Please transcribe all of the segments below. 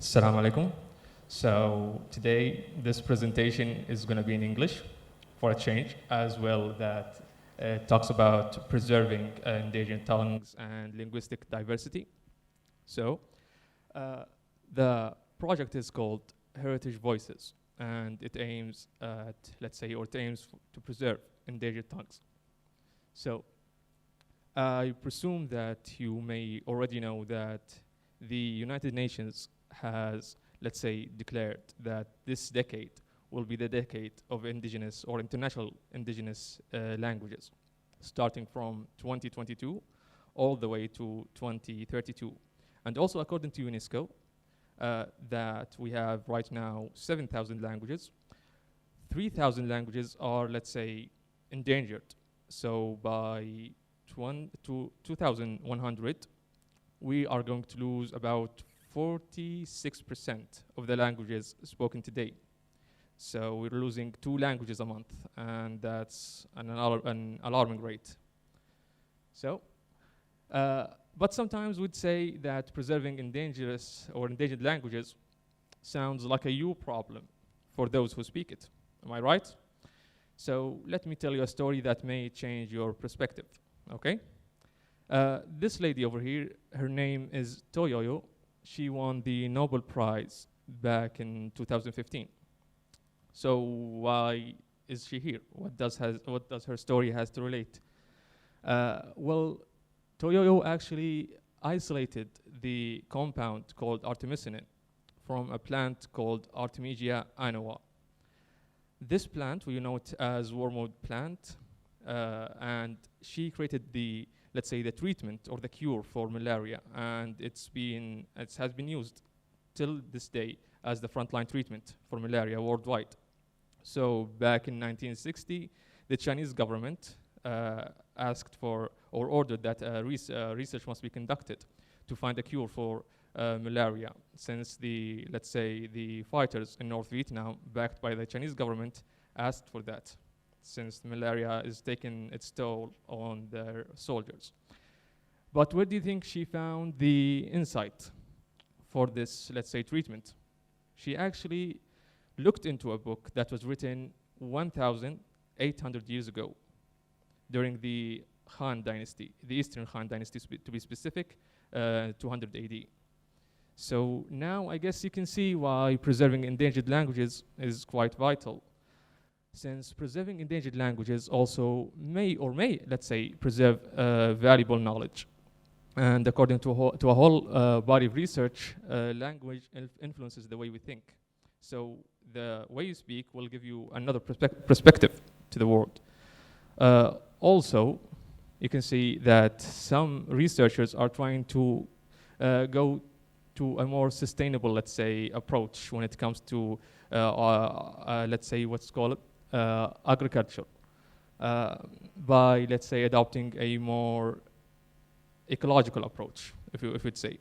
Assalamu alaikum. So today this presentation is going to be in English for a change, as well that talks about preserving endangered tongues and linguistic diversity. So the project is called Heritage Voices, and it aims at, to preserve endangered tongues. So I presume that you may already know that the United Nations has, declared that this decade will be the decade of indigenous or international indigenous languages, starting from 2022 all the way to 2032. And also according to UNESCO, that we have right now 7,000 languages. 3,000 languages are, endangered. So by 2100, we are going to lose about 46% of the languages spoken today. So we're losing 2 languages a month, and that's an alarming rate. So, but sometimes we'd say that preserving endangered languages sounds like a you problem for those who speak it. Am I right? So let me tell you a story that may change your perspective, okay? This lady over here, her name is Toyoyo. She won the Nobel Prize back in 2015. So why is she here? What does her story has to relate? Well, Toyoyo actually isolated the compound called artemisinin from a plant called Artemisia annua. This plant, we know it as wormwood plant, and she created the treatment or the cure for malaria, and it has been used till this day as the frontline treatment for malaria worldwide. So back in 1960, the Chinese government asked for or ordered that research must be conducted to find a cure for malaria, since the fighters in North Vietnam, backed by the Chinese government, asked for that, since malaria is taking its toll on their soldiers. But where do you think she found the insight for this, treatment? She actually looked into a book that was written 1,800 years ago, during the Han Dynasty, the Eastern Han Dynasty to be specific, 200 AD. So now I guess you can see why preserving endangered languages is quite vital, since preserving endangered languages also may, preserve valuable knowledge. And according to a whole body of research, language influences the way we think. So the way you speak will give you another perspective to the world. Also, you can see that some researchers are trying to go to a more sustainable, approach when it comes to, agriculture, by, adopting a more ecological approach, if you'd say.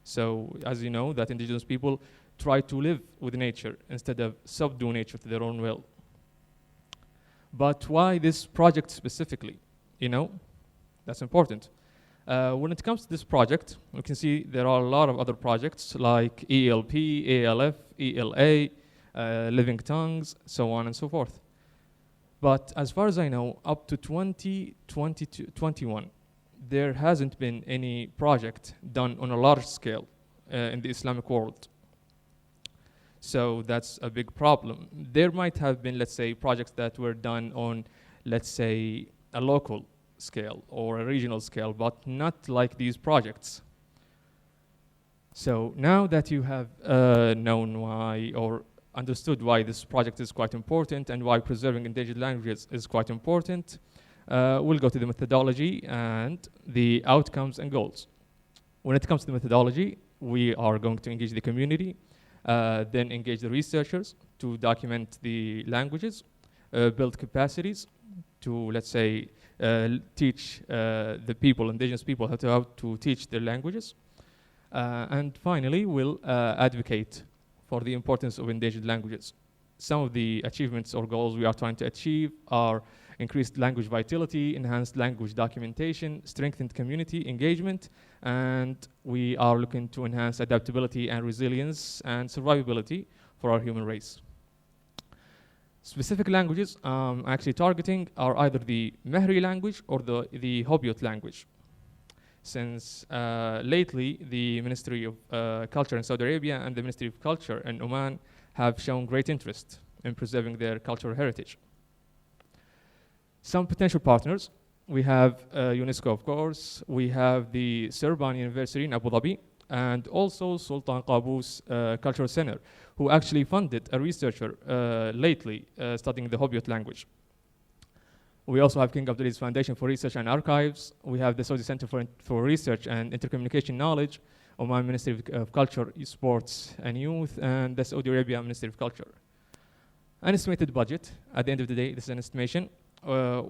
So, as you know, that indigenous people try to live with nature instead of subdue nature to their own will. But why this project specifically? That's important. When it comes to this project, we can see there are a lot of other projects like ELP, ALF, ELA, Living Tongues, so on and so forth. But as far as I know, up to 2021, there hasn't been any project done on a large scale in the Islamic world. So that's a big problem. There might have been, projects that were done on, a local scale or a regional scale, but not like these projects. So now that you have known why or understood why this project is quite important and why preserving endangered languages is quite important, we'll go to the methodology and the outcomes and goals. When it comes to the methodology, we are going to engage the community, then engage the researchers to document the languages, build capacities to, teach the people, indigenous people, how to teach their languages. And finally, we'll advocate for the importance of endangered languages. Some of the achievements or goals we are trying to achieve are increased language vitality, enhanced language documentation, strengthened community engagement, and we are looking to enhance adaptability and resilience and survivability for our human race. Specific languages actually targeting are either the Mehri language or the Hobyot language. Since lately, the Ministry of Culture in Saudi Arabia and the Ministry of Culture in Oman have shown great interest in preserving their cultural heritage. Some potential partners, we have UNESCO, of course, we have the Sorbonne University in Abu Dhabi, and also Sultan Qaboos Cultural Center, who actually funded a researcher lately studying the Hobyot language. We also have King Abdulaziz Foundation for Research and Archives. We have the Saudi Center for Research and Intercommunication Knowledge, Oman Ministry of Culture, Sports and Youth, and the Saudi Arabia Ministry of Culture. An estimated budget, at the end of the day, this is an estimation.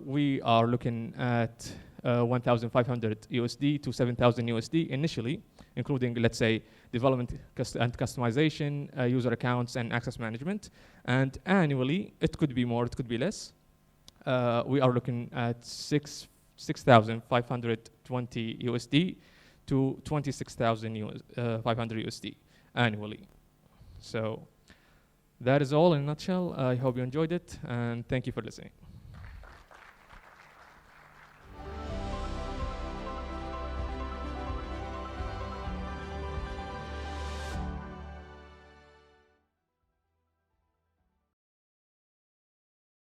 We are looking at 1,500 USD to 7,000 USD initially, including, let's say, development and customization, user accounts, and access management. And annually, it could be more, it could be less. We are looking at 6,520 USD to 26,500 USD annually. So that is all in a nutshell. I hope you enjoyed it, and thank you for listening.